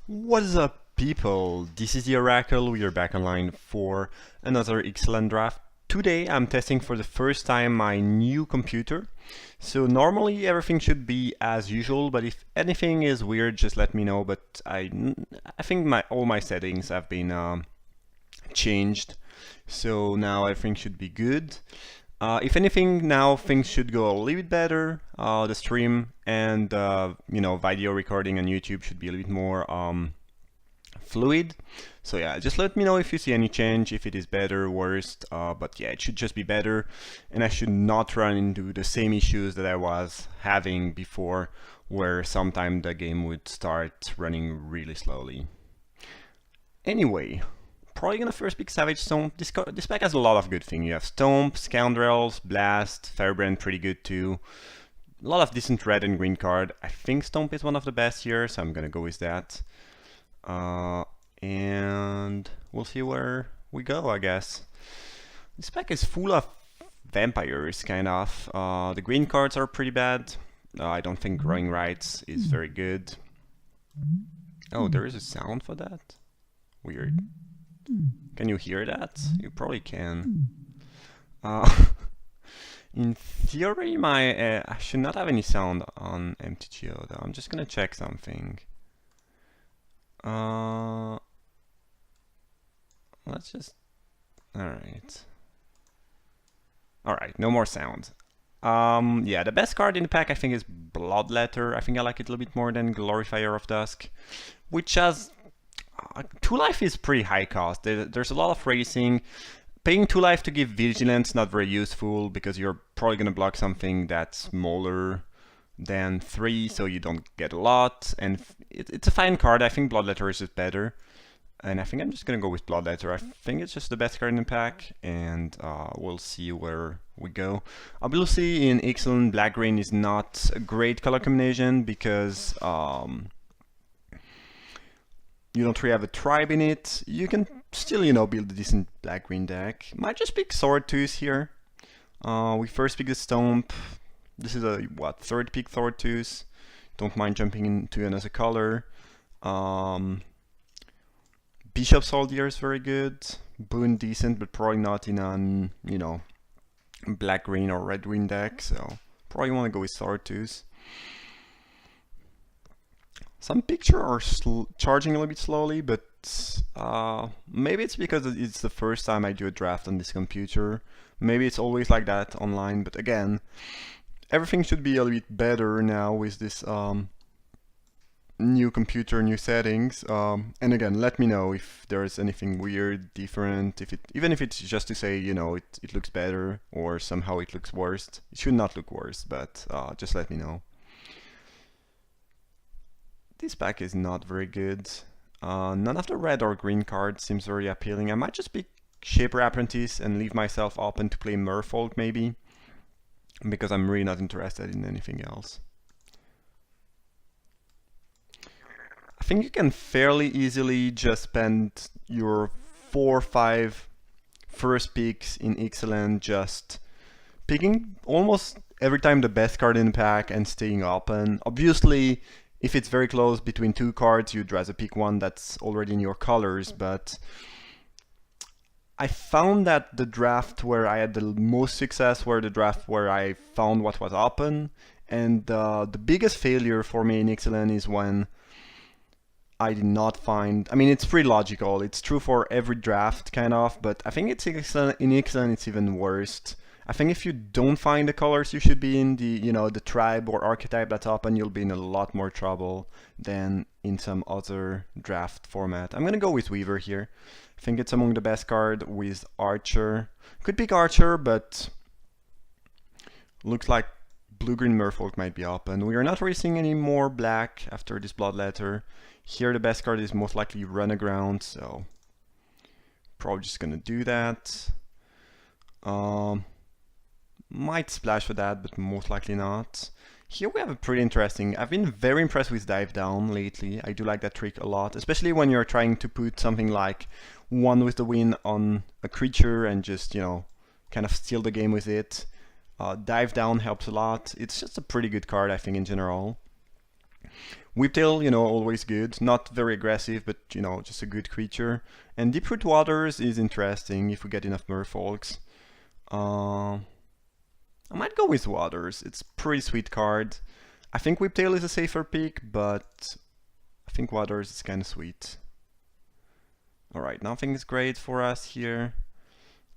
What's up, people? This is the Oracle. We are back online for another Ixalan draft. Today I'm testing for the first time my new computer. So normally everything should be as usual, but if anything is weird, just let me know. But I think all my settings have been changed, so now everything should be good. If anything, now things should go a little bit better. The stream and video recording on YouTube should be a little bit more fluid. So yeah, just let me know if you see any change, if it is better, worse. But yeah, it should just be better, and I should not run into the same issues that I was having before, where sometimes the game would start running really slowly. Anyway, probably gonna first pick Savage Stomp. This pack has a lot of good things. You have Stomp, Scoundrels, Blast, Firebrand pretty good too. A lot of decent red and green card. I think Stomp is one of the best here, so I'm gonna go with that. And we'll see where we go, I guess. This pack is full of vampires, kind of. The green cards are pretty bad. I don't think Growing Rights is very good. Oh, there is a sound for that? Weird. Can you hear that? You probably can. In theory, I should not have any sound on MTGO though. I'm just gonna check something. Let's just... Alright, no more sound. Yeah, the best card in the pack I think is Bloodletter. I think I like it a little bit more than Glorifier of Dusk, which has... 2 life is pretty high cost. There's a lot of racing. Paying 2 life to give Vigilance not very useful, because you're probably gonna block something that's smaller than 3, so you don't get a lot. And it's a fine card. I think Bloodletter is just better. And I think I'm just gonna go with Bloodletter. I think it's just the best card in the pack, and we'll see where we go. Obviously, in Ixalan, black-green is not a great color combination, because you don't really have a tribe in it. You can still, build a decent black-green deck. Might just pick Swordtooth here. We first pick the Stomp. This is a, third pick Swordtooth. Don't mind jumping into another color. Bishop Soldier is very good. Boon decent, but probably not in an, black-green or red-green deck, so probably want to go with Swordtooth. Some pictures are charging a little bit slowly, but maybe it's because it's the first time I do a draft on this computer. Maybe it's always like that online, but again, everything should be a little bit better now with this new computer, new settings. And again, let me know if there's anything weird, different, even if it's just to say, it looks better, or somehow it looks worse. It should not look worse, but just let me know. This pack is not very good. None of the red or green cards seems very appealing. I might just pick Shaper Apprentice and leave myself open to play Merfolk maybe, because I'm really not interested in anything else. I think you can fairly easily just spend your 4 or 5 first picks in Ixalan just picking almost every time the best card in the pack and staying open. Obviously, if it's very close between 2 cards, you'd rather pick one that's already in your colors, but I found that the draft where I had the most success were the draft where I found what was open, and the biggest failure for me in Ixalan is when I did not find... I mean, it's pretty logical, it's true for every draft, kind of, but I think in Ixalan it's even worse. I think if you don't find the colors you should be in, the tribe or archetype that's open, you'll be in a lot more trouble than in some other draft format. I'm gonna go with Weaver here. I think it's among the best card with Archer. Could pick Archer, but looks like Blue-Green Merfolk might be open. We are not racing any more black after this Bloodletter. Here the best card is most likely Run Aground, so probably just gonna do that. Might splash for that, but most likely not. Here we have a pretty interesting... I've been very impressed with Dive Down lately. I do like that trick a lot, especially when you're trying to put something like One with the Wind on a creature and just, kind of steal the game with it. Dive Down helps a lot. It's just a pretty good card, I think, in general. Whiptail, you know, always good. Not very aggressive, but, you know, just a good creature. And Deep-Root Waters is interesting if we get enough Merfolks. I might go with Waters. It's a pretty sweet card. I think Whiptail is a safer pick, but I think Waters is kind of sweet. Alright, nothing is great for us here.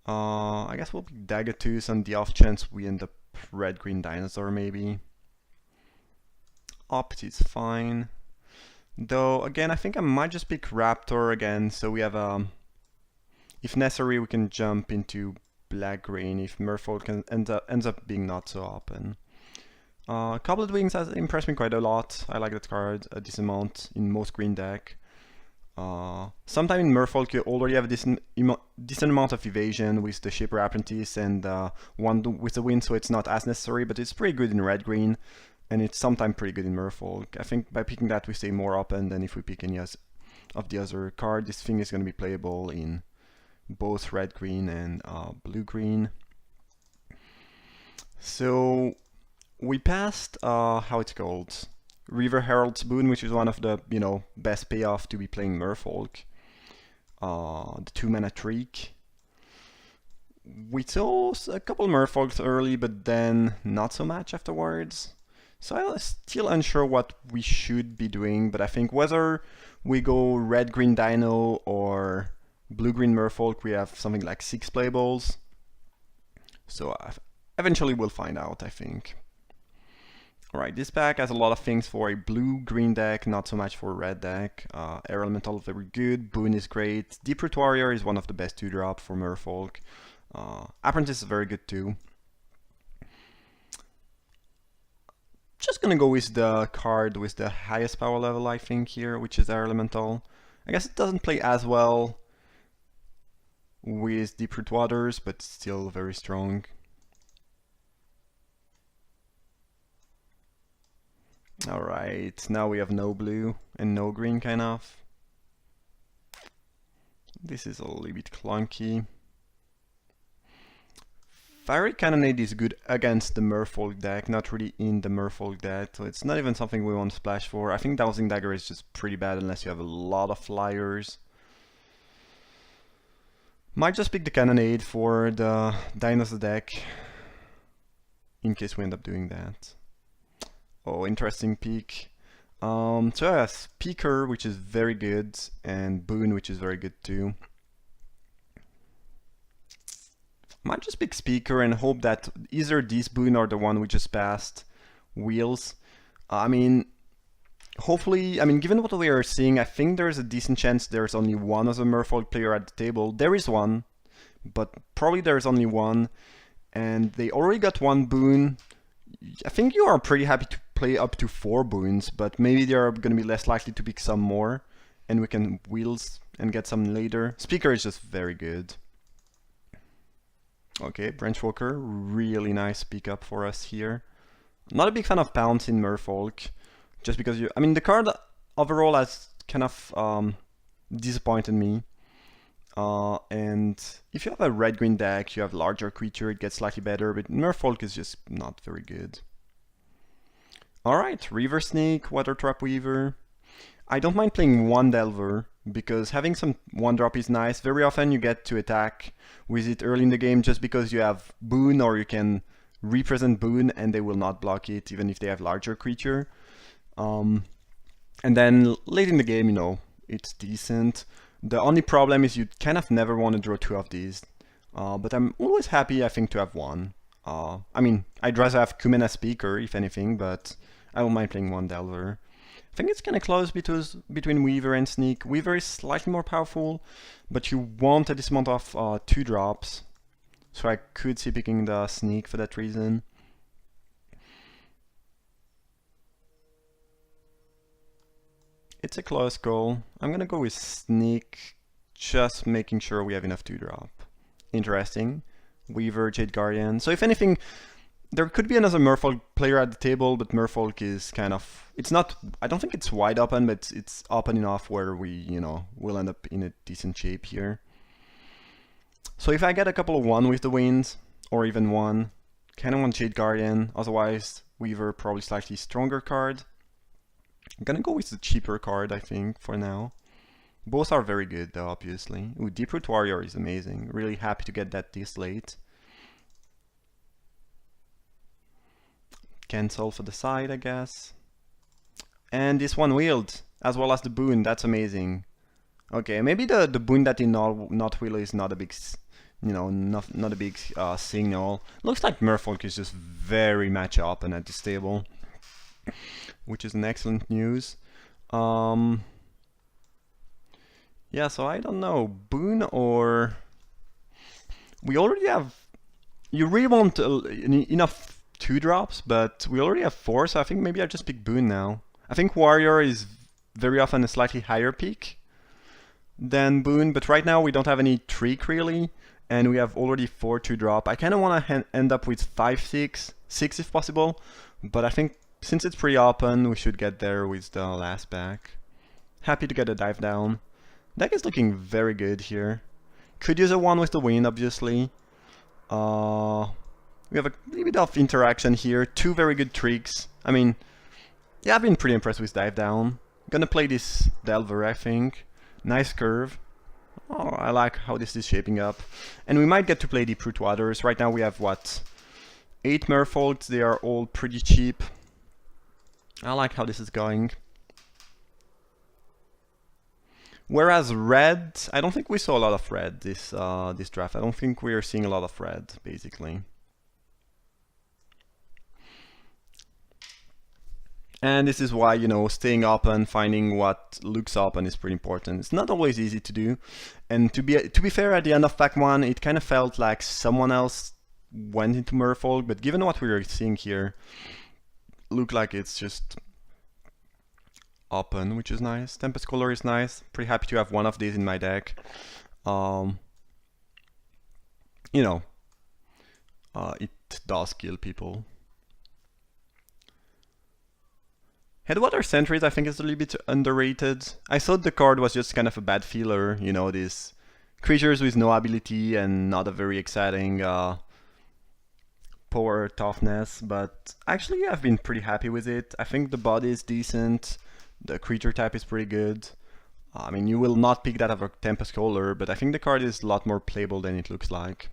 I guess we'll pick Daggertooth on the off chance we end up Red-Green Dinosaur, maybe. Opt is fine. Though, again, I think I might just pick Raptor again, so we have if necessary, we can jump into Black-Green if Merfolk ends up being not so open. Cobbled Wings has impressed me quite a lot. I like that card a decent amount in most green deck. Sometime in Merfolk you already have a decent amount of evasion with the Shipper Apprentice and one with the wind, so it's not as necessary, but it's pretty good in red-green, and it's sometimes pretty good in Merfolk. I think by picking that we stay more open than if we pick any of the other card. This thing is going to be playable in both red-green and blue-green. So we passed, how it's called, River Herald's Boon, which is one of the, you know, best payoff to be playing Merfolk. The 2-mana Trick. We saw a couple Merfolks early, but then not so much afterwards. So I'm still unsure what we should be doing, but I think whether we go red-green Dino or blue-green Merfolk, we have something like 6 playables. So eventually we'll find out, I think. Alright, this pack has a lot of things for a blue-green deck, not so much for a red deck. Air Elemental is very good, Boon is great, Deep-Root Warrior is one of the best 2-drop for Merfolk. Apprentice is very good too. Just gonna go with the card with the highest power level, I think, here, which is Air Elemental. I guess it doesn't play as well with Deep-Root Waters, but still very strong. Alright, now we have no blue and no green, kind of. This is a little bit clunky. Fiery Cannonade is good against the Merfolk deck, not really in the Merfolk deck, so it's not even something we want to splash for. I think Dowsing Dagger is just pretty bad unless you have a lot of flyers. Might just pick the Cannonade for the Dinosaur deck, in case we end up doing that. Oh, interesting pick. So I have Speaker, which is very good, and Boon, which is very good too. Might just pick Speaker and hope that either this Boon or the one we just passed wheels. I mean, hopefully, I mean, given what we are seeing, I think there's a decent chance there's only one other Merfolk player at the table. There is one, but probably there's only one, and they already got one Boon. I think you are pretty happy to play up to 4 boons, but maybe they are going to be less likely to pick some more, and we can wheels and get some later. Speaker is just very good. Okay, Branchwalker, really nice pickup for us here. Not a big fan of Pounce in Merfolk, just because I mean, the card overall has kind of disappointed me. And if you have a red-green deck, you have larger creature, it gets slightly better, but Merfolk is just not very good. Alright, River Snake, Water Trap Weaver. I don't mind playing one Delver, because having some 1-drop is nice. Very often you get to attack with it early in the game just because you have Boon, or you can represent Boon and they will not block it, even if they have larger creature. And then late in the game, you know, it's decent. The only problem is you kind of never want to draw 2 of these, but I'm always happy, I think, to have one. I mean, I'd rather have Kumena Speaker, if anything, but I don't mind playing one Delver. I think it's kind of close between Weaver and Sneak. Weaver is slightly more powerful, but you want a decent amount of 2-drops, so I could see picking the Sneak for that reason. It's a close call. I'm gonna go with Sneak, just making sure we have enough 2-drop. Interesting. Weaver, Jade Guardian. So if anything, there could be another Merfolk player at the table, but Merfolk is kind of... It's not... I don't think it's wide open, but it's open enough where we, you know, will end up in a decent shape here. So if I get a couple of 1 with the winds, or even 1, kind of want Jade Guardian. Otherwise, Weaver, probably slightly stronger card. I'm gonna go with the cheaper card, I think, for now. Both are very good, though, obviously. Ooh, Deep-Root Warrior is amazing. Really happy to get that this late. Cancel for the side, I guess. And this one wheeled, as well as the boon. That's amazing. Okay, maybe the boon that did not wheel is not a big, not a big signal. Looks like Merfolk is just very match up and at this table, which is an excellent news. Yeah, so I don't know, boon or we already have. You really want enough 2-drops, but we already have 4, so I think maybe I just pick boon now. I think Warrior is very often a slightly higher pick than boon, but right now we don't have any trick really, and we have already 4 2-drop. I kind of want to end up with 5, 6 if possible, but I think since it's pretty open, we should get there with the last pack. Happy to get a dive down. Deck is looking very good here. Could use a 1 with the wind, obviously. We have a little bit of interaction here. 2 very good tricks. I mean, yeah, I've been pretty impressed with dive down. Gonna play this Delver, I think. Nice curve. Oh, I like how this is shaping up. And we might get to play Deep-Root Waters. Right now we have, what, 8 Merfolks. They are all pretty cheap. I like how this is going. Whereas red, I don't think we saw a lot of red this draft. I don't think we are seeing a lot of red, basically. And this is why, you know, staying open, finding what looks open is pretty important. It's not always easy to do. And to be fair, at the end of pack 1, it kind of felt like someone else went into Merfolk, but given what we are seeing here, look like it's just open, which is nice. Tempest Color is nice. Pretty happy to have one of these in my deck. You know, it does kill people. Headwater Sentries I think is a little bit underrated. I thought the card was just kind of a bad feeler, you know, these creatures with no ability and not a very exciting power toughness, but actually I've been pretty happy with it. I think the body is decent, the creature type is pretty good. I mean, you will not pick that over Tempest Caller, but I think the card is a lot more playable than it looks like.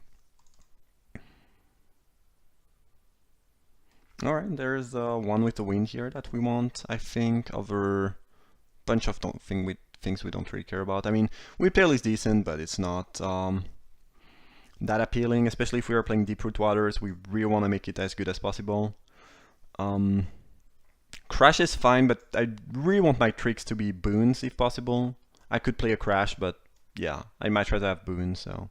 Alright, there's one with the wind here that we want, I think, over a bunch of things we don't really care about. I mean, Whiptail is decent, but it's not that appealing, especially if we are playing Deep-Root Waters. We really want to make it as good as possible. Crash is fine, but I really want my tricks to be boons if possible. I could play a Crash, but yeah, I might try to have boons, so...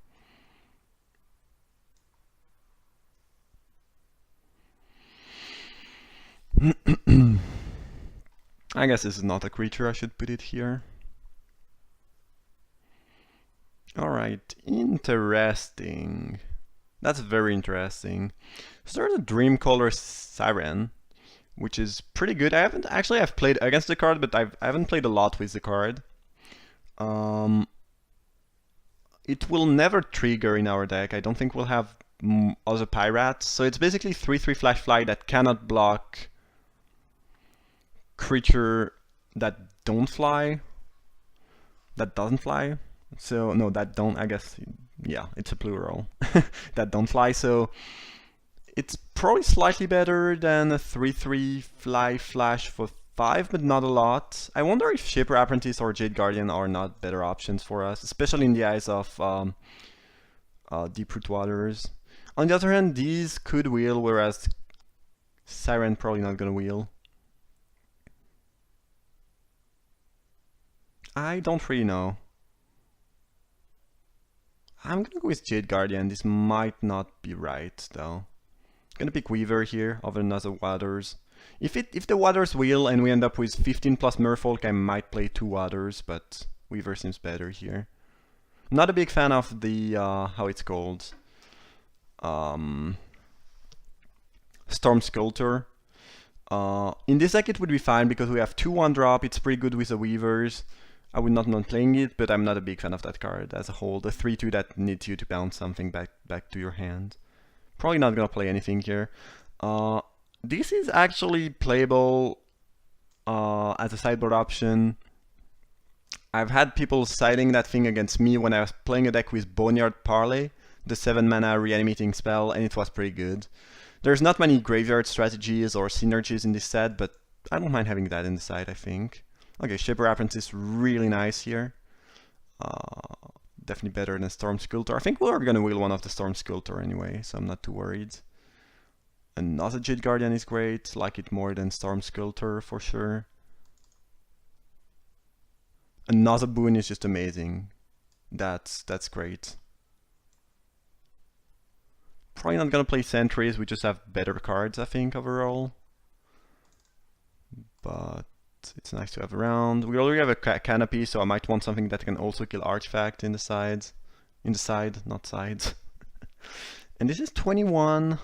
I guess this is not a creature, I should put it here. Alright, interesting. That's very interesting. So there's a Dreamcaller Siren, which is pretty good. I've played against the card, but I haven't played a lot with the card. It will never trigger in our deck. I don't think we'll have other pirates. So it's basically 3/3 Flash Fly that cannot block creature that don't fly, that doesn't fly. So no, that don't, I guess, yeah, it's a plural. That don't fly, so it's probably slightly better than a 3/3 Fly Flash for 5, but not a lot. I wonder if Shaper Apprentice or Jade Guardian are not better options for us, especially in the eyes of Deep-Root Waters. On the other hand, these could wheel, whereas Siren probably not gonna wheel. I don't really know. I'm gonna go with Jade Guardian. This might not be right, though. Gonna pick Weaver here over another Waters. If the Waters wheel and we end up with 15 plus Merfolk, I might play 2 Waters, but Weaver seems better here. Not a big fan of the how it's called, Storm Sculptor. In this deck it would be fine because we have 2 1-drop. It's pretty good with the Weavers. I would not mind playing it, but I'm not a big fan of that card as a whole. The 3/2 that needs you to bounce something back to your hand. Probably not gonna play anything here. This is actually playable as a sideboard option. I've had people citing that thing against me when I was playing a deck with Boneyard Parley, the 7 mana reanimating spell, and it was pretty good. There's not many graveyard strategies or synergies in this set, but I don't mind having that in the side, I think. Okay, Shaper Apprentice, really nice here. Definitely better than Storm Sculptor. I think we're gonna wheel one of the Storm Sculptor anyway, so I'm not too worried. Another Jade Guardian is great, like it more than Storm Sculptor for sure. Another Boon is just amazing. That's great. Probably not gonna play Sentries, we just have better cards, I think, overall. But it's nice to have around. We already have a Canopy, so I might want something that can also kill Artifact in the sides. In the side, not sides. And this is 21.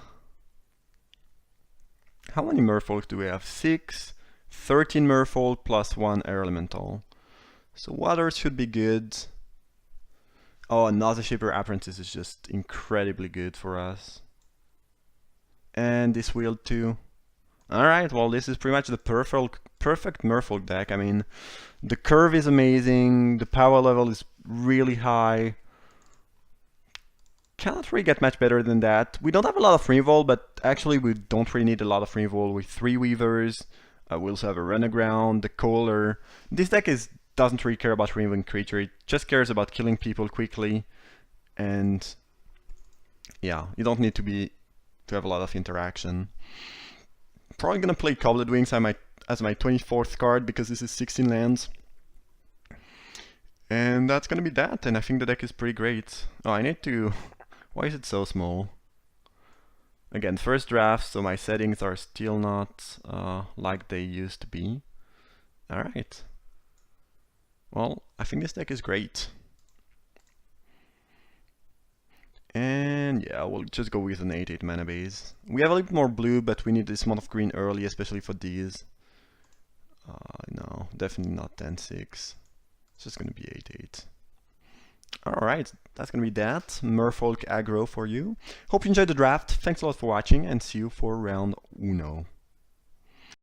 How many Merfolk do we have? 6, 13 Merfolk plus 1 Air Elemental. So Waters should be good. Oh, another Shaper Apprentice is just incredibly good for us. And this wheel too. Alright, well this is pretty much the perfect Merfolk deck. I mean, the curve is amazing, the power level is really high. Cannot really get much better than that. We don't have a lot of removal, but actually we don't really need a lot of removal with 3 Weavers. We also have a Runaground, the Kohler. This deck doesn't really care about removing creature, it just cares about killing people quickly. And yeah, you don't need to have a lot of interaction. Probably gonna play Cobbled Wings as my 24th card because this is 16 lands. And that's gonna be that, and I think the deck is pretty great. Oh, I need to... Why is it so small? Again, first draft, so my settings are still not like they used to be. Alright. Well, I think this deck is great. And yeah, we'll just go with an 8/8 mana base. We have a little bit more blue, but we need this amount of green early, especially for these. No, definitely not 10/6. It's just gonna be 8/8. Alright, that's gonna be that. Merfolk aggro for you. Hope you enjoyed the draft. Thanks a lot for watching, and see you for round uno.